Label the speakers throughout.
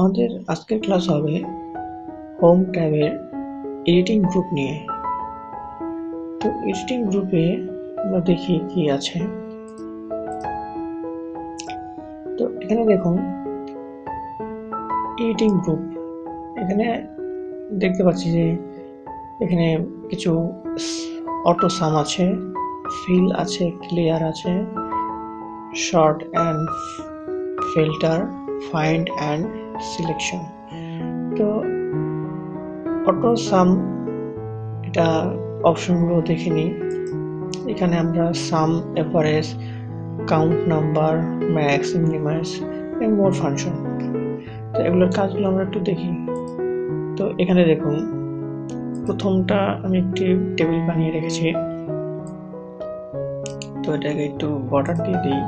Speaker 1: আমাদের আজকের ক্লাস হবে হোম ট্যাবের এডিটিং গ্রুপ নিয়ে। তো এডিটিং গ্রুপে আমরা দেখি কি আছে। তো এখানে দেখুন এডিটিং গ্রুপ, এখানে দেখতে পাচ্ছি যে এখানে কিছু অটো সাম আছে, ফিল আছে, ক্লিয়ার আছে, sort and filter, find and selection. তো অটো সাম এটা অপশনগুলো দেখে নিই। এখানে আমরা sum, average, count number, max, minimize এবং মোর ফাংশন। তো এগুলোর কাজগুলো আমরা একটু দেখি। তো এখানে দেখুন প্রথমটা আমি একটি টেবিল বানিয়ে রেখেছি। তো এটাকে একটু বর্ডার দিয়ে দিই।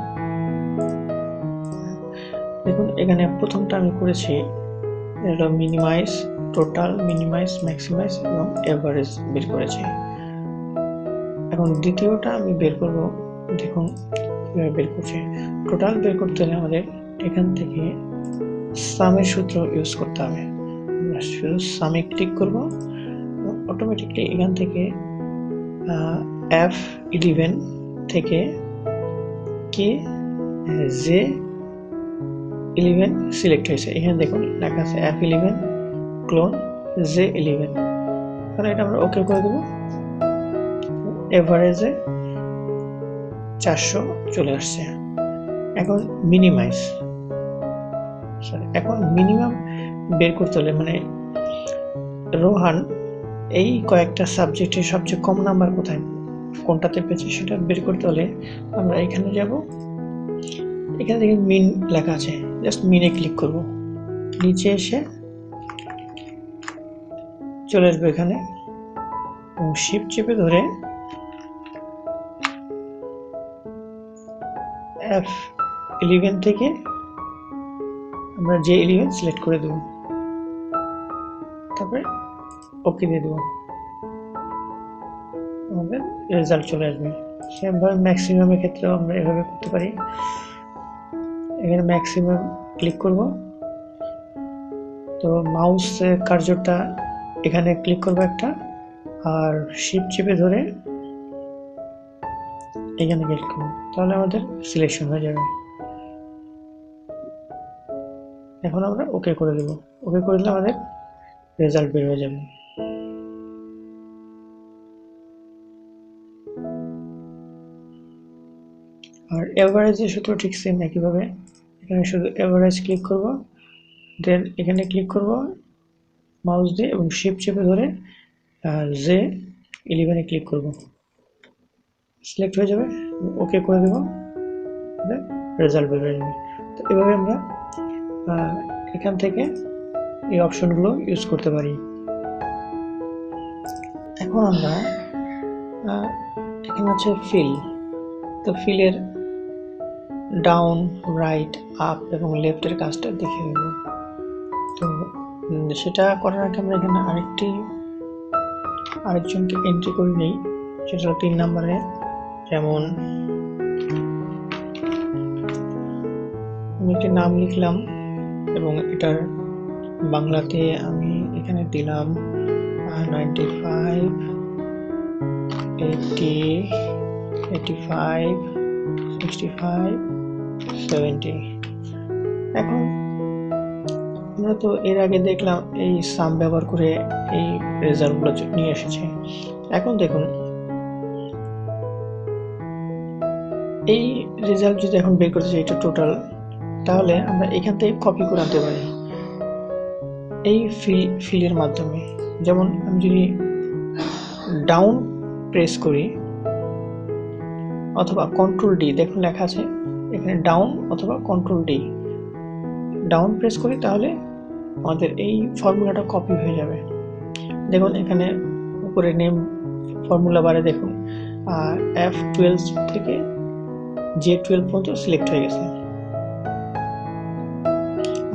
Speaker 1: দেখুন এখানে প্রথমটা আমি করেছি, এটা মিনিমাইজ, টোটাল, মিনিমাইজ, ম্যাক্সিমাইজ এবং এভারেজ বের করেছি। এখন দ্বিতীয়টা আমি বের করব। দেখুন কিভাবে বের করছি। টোটাল বের করতে হলে আমাদের এখান থেকে সামের সূত্র ইউজ করতে হবে। আমরা শুধু সামে ক্লিক করব, অটোমেটিকলি এখান থেকে F11 থেকে কি J11 সিলেক্ট হয়েছে। এখানে দেখুন লেখা আছে F11 ক্লোন J11। এখন এটা আমরা ওকে করে দেব। এভারেজে 400 চলে আসছে। এখন মিনিমাইজ, এখন মিনিমাম বের করতে হলে মানে রোহান এই কয়েকটা সাবজেক্টের সবচেয়ে কম নাম্বার কোথায়, কোনটাতে পেয়েছে সেটা বের করতে হলে আমরা এখানে যাব। এখানে দেখে মিন লেখা আছে, জাস্ট মিনে ক্লিক করব। নিচে এসে চলে আসবে এখানে এবং শিফট চেপে ধরে F11 থেকে আমরা J11 সিলেক্ট করে দেব, তারপরে ওকে দিয়ে দেব। আমাদের রেজাল্ট চলে আসবে। সেমভাবে ম্যাক্সিমামের ক্ষেত্রেও আমরা এভাবে করতে পারি। এখানে ম্যাক্সিমাম ক্লিক করব, তো মাউস কার্সরটা এখানে ক্লিক করব একটা, আর শিফট চেপে ধরে এখানে ক্লিক করব, তাহলে আমাদের সিলেকশন হয়ে যাবে। এখন আমরা ওকে করে দেব। ওকে করে দিলে আমাদের রেজাল্ট বের হয়ে যাবে। আর এভারেজের সূত্র ঠিক সেম একইভাবে। এখানে শুধু এভারেজ ক্লিক করব, দেন এখানে ক্লিক করব মাউস দিয়ে এবং শিফট চেপে ধরে J11 এ ক্লিক করব, সিলেক্ট হয়ে যাবে, ওকে করে দেব, রেজাল্ট বের হয়ে যাবে। তো এভাবে আমরা এখান থেকে এই অপশনগুলো ইউজ করতে পারি। এখন আমরা এখানে আছে ফিল। তো ফিলের ডাউন, রাইট, আপ এবং লেফটের কাজটা দেখে নেব। তো সেটা করার আগে আমরা এখানে আরেকজনকে এন্ট্রি করে নিই, সেটা হলো 3 নম্বরে। যেমন আমি একটি নাম লিখলাম এবং এটার বাংলাতে আমি এখানে দিলাম 95, 80, 85, 65, 70। এখন আমরা তো এর আগে দেখলাম এই সাম ব্যবহার করে এই রেজাল্টগুলো নিয়ে এসেছে। এখন দেখুন এই রেজাল্ট যদি এখন বের করতে চাই, এটা টোটাল, তাহলে আমরা এখান থেকে কপি করে আনতে পারি এই ফিলের মাধ্যমে। যেমন আমি যদি ডাউন প্রেস করি অথবা কন্ট্রোল ডি, দেখুন লেখা আছে এখানে ডাউন অথবা কন্ট্রোল ডি, ডাউন প্রেস করি তাহলে আমাদের এই ফর্মুলাটা কপি হয়ে যাবে। দেখুন এখানে উপরে নেম ফর্মুলা বারে দেখুন F12 থেকে J12 পর্যন্ত সিলেক্ট হয়ে গেছে।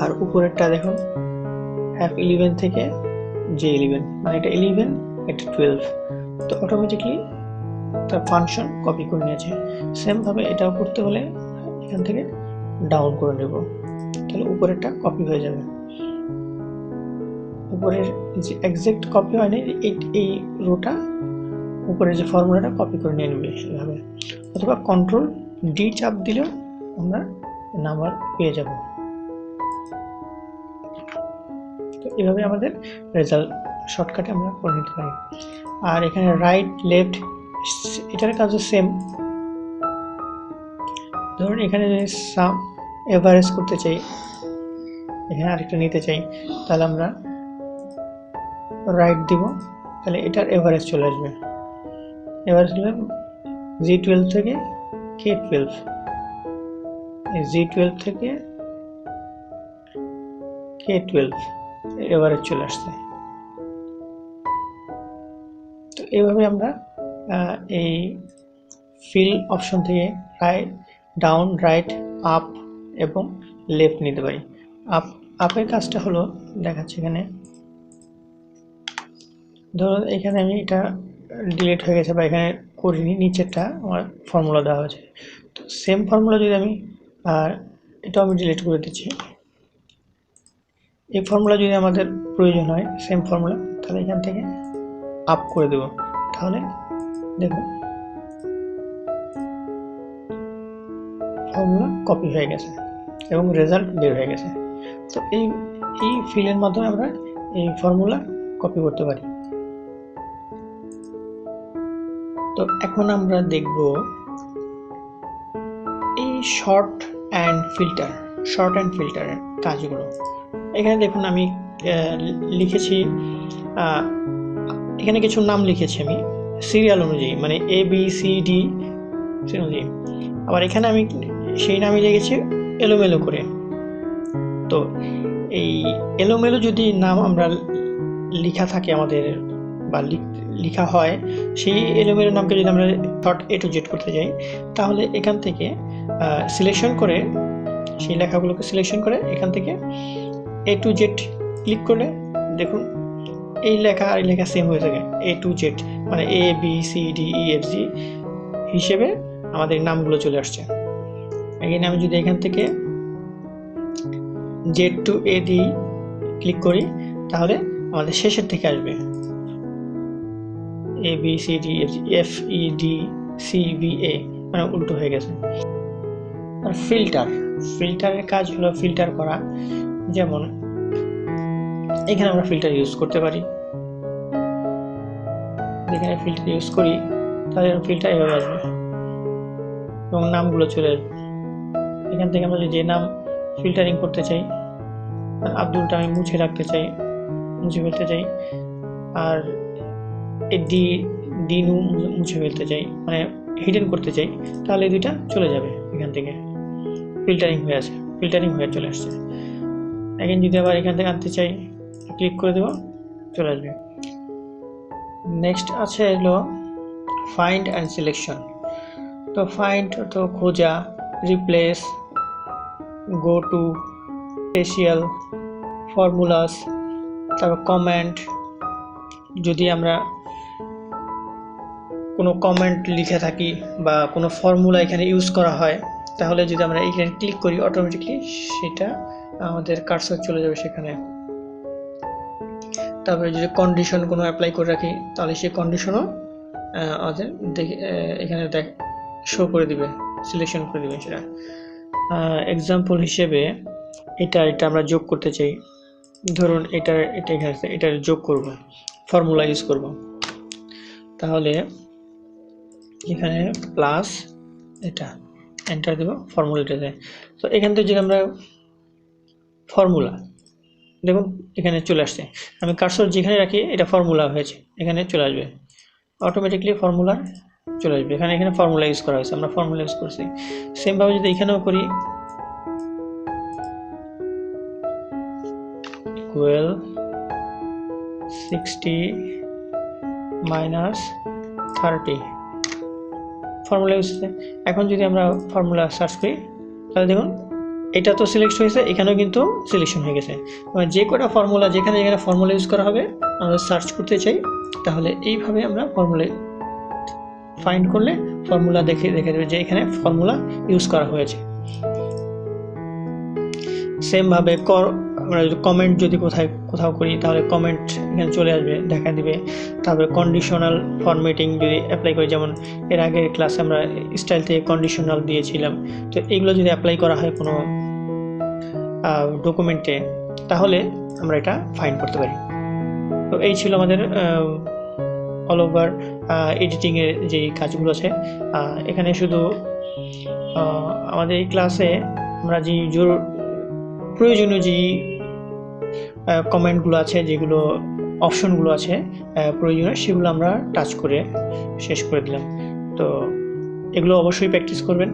Speaker 1: আর উপরেরটা দেখুন F11 থেকে J11, মানে এটা 11, এটা 12। তো অটোমেটিকলি তার ফাংশন কপি করে নিয়েছে। সেম ভাবে এটাও করতে হলে এখান থেকে ডাউন করে নেব, তাহলে উপরেরটা কপি হয়ে যাবে। উপরের যে এক্সাক্ট কপি হয় না, এই রোটা উপরে যে ফর্মুলাটা কপি করে নিয়ে নেবে এভাবে, অথবা কন্ট্রোল ডি চাপ দিলেও আমরা নাম্বার পেয়ে যাব। তো এভাবে আমাদের রেজাল্ট শর্টকাটে আমরা করে নিতে পারি। আর এখানে রাইট লেফট এটার কাজও সেম। ধরুন এখানে যদি সাম এভারেজ করতে চাই, এখানে আরেকটা নিতে চাই, তাহলে আমরা রাইট দিব, তাহলে এটার এভারেজ চলে আসবে। এভারেজ হলে G12 থেকে K12, G12 থেকে K12 এভারেজ চলে আসছে। তো এইভাবে আমরা এই ফিল অপশন থেকে রাইট, ডাউন, রাইট, আপ এবং লেফট নিতে পারি। আপের কাজটা হলো দেখাচ্ছি এখানে। ধরুন এখানে আমি এটা ডিলিট হয়ে গেছে বা এখানে করিনি, নিচেরটা আমার ফর্মুলা দেওয়া হয়েছে। তো সেম ফর্মুলা যদি আমি এটাও আমি ডিলিট করে দিচ্ছি, এই ফর্মুলা যদি আমাদের প্রয়োজন হয় সেম ফর্মুলা, তাহলে এখান থেকে আপ করে দেব, তাহলে দেখুন ফর্মুলা কপি হয়ে গেছে এবং রেজাল্ট বের হয়ে গেছে। তো এই ফিলের মাধ্যমে আমরা এই ফর্মুলা কপি করতে পারি। তো এখন আমরা দেখব এই শর্ট অ্যান্ড ফিল্টারের কাজগুলো। এখানে দেখুন আমি লিখেছি, এখানে কিছু নাম লিখেছি আমি সিরিয়াল অনুযায়ী, মানে ABCD অনুযায়ী। আবার এখানে আমি সেই নামই লিখেছি এলোমেলো করে। তো এই এলোমেলো যদি নাম আমরা লেখা থাকে আমাদের বা লেখা হয়, সেই এলোমেলো নামকে যদি আমরা শর্ট A to Z করতে যাই, তাহলে এখান থেকে সিলেকশন করে সেই লেখাগুলোকে সিলেকশন করে এখান থেকে A to Z ক্লিক করলে দেখুন এই লেখা আর এই লেখা সেম হয়ে থাকে। A to Z মানে ABCDEFG হিসেবে আমাদের নামগুলো চলে আসছে। এখানে আমি যদি এখান থেকে Z to A দিয়ে ক্লিক করি, তাহলে আমাদের শেষের থেকে আসবে ABCDEFGFEDCBA, মানে উল্টো হয়ে গেছে। আর ফিল্টারের কাজ হলো ফিল্টার করা। যেমন এখানে আমরা ফিল্টার ইউজ করতে পারি, যেখানে ফিল্টার ইউজ করি তাহলে ফিল্টার এভাবে আসবে এবং নামগুলো চলে আসবে। এখান থেকে আমরা যে নাম ফিল্টারিং করতে চাই, আব্দুলটা আমি মুছে রাখতে চাই, মুছে ফেলতে চাই, আর এই ডিনু মুছে ফেলতে চাই, মানে হিডেন করতে চাই, তাহলে এই দুইটা চলে যাবে। এখান থেকে ফিল্টারিং হয়ে চলে আসছে। এখন যদি আবার এখান থেকে আনতে চাই, ক্লিক করে দেব, চলে আসবে। নেক্সট আছে হলো ফাইন্ড অ্যান্ড সিলেকশন। তো ফাইন্ড তো খোঁজা, replace, go to, special, formulas, তারপর কমেন্ট। যদি আমরা কোনো কমেন্ট লিখে থাকি বা কোনো ফর্মুলা এখানে ইউজ করা হয়, তাহলে যদি আমরা এখানে ক্লিক করি, অটোমেটিকলি সেটা আমাদের কার্সর চলে যাবে সেখানে। তারপরে যদি কন্ডিশন কোনো অ্যাপ্লাই করে রাখি, তাহলে সেই কন্ডিশনও আমাদের এখানে শো করে দিবে, সিলেকশন করে দিবে সেটা। এক্সাম্পল হিসেবে এটা আমরা যোগ করতে চাই, ধরুন এটা এখানে এটা যোগ করব, ফর্মুলা ইউজ করব, তাহলে এখানে প্লাস এটা এন্টার দেব, ফর্মুলাটাতে। তো এখান থেকে যদি আমরা ফর্মুলা দেখুন এখানে চলে আসছে, আমি কার্সর যেখানে রাখি এটা ফর্মুলা হয়েছে, এখানে চলে আসবে অটোমেটিকলি, ফর্মুলা চলে আসবে। এখানে ফর্মুলা ইউজ করা হয়েছে, আমরা ফর্মুলা ইউজ করছি। সেমভাবে যদি এখানেও করি, ইকুয়াল 60 - 30 ফর্মুলা ইউজ হচ্ছে। এখন যদি আমরা ফর্মুলা সার্চ করি, তাহলে দেখুন এটা তো সিলেক্ট হয়েছে, এখানেও কিন্তু সিলেকশন হয়ে গেছে। যে কটা ফর্মুলা যেখানে ফর্মুলা ইউজ করা হবে আমরা সার্চ করতে চাই, তাহলে এইভাবে আমরা ফর্মুলা ফাইন্ড করলে ফর্মুলা দেখে দেবে যে এখানে ফর্মুলা ইউজ করা হয়েছে। সেমভাবে আমরা যদি কমেন্ট যদি কোথাও করি তাহলে কমেন্ট এখানে চলে আসবে, দেখা দিবে। তারপরে কন্ডিশনাল ফরম্যাটিং যদি অ্যাপ্লাই করি, যেমন এর আগের ক্লাসে আমরা স্টাইল থেকে কন্ডিশনাল দিয়েছিলাম, তো এগুলো যদি অ্যাপ্লাই করা হয় কোনো ডকুমেন্টে তাহলে আমরা এটা ফাইন্ড করতে পারি। তো এই ছিল আমাদের অল ওভার এডিটিংয়ের যে কাজগুলো আছে। এখানে শুধু আমাদের এই ক্লাসে আমরা যে প্রয়োজনীয় যে কমেন্টগুলো আছে, যেগুলো অপশনগুলো আছে প্রয়োজনীয়, সেগুলো আমরা টাচ করে শেষ করে দিলাম। তো এগুলো অবশ্যই প্র্যাকটিস করবেন।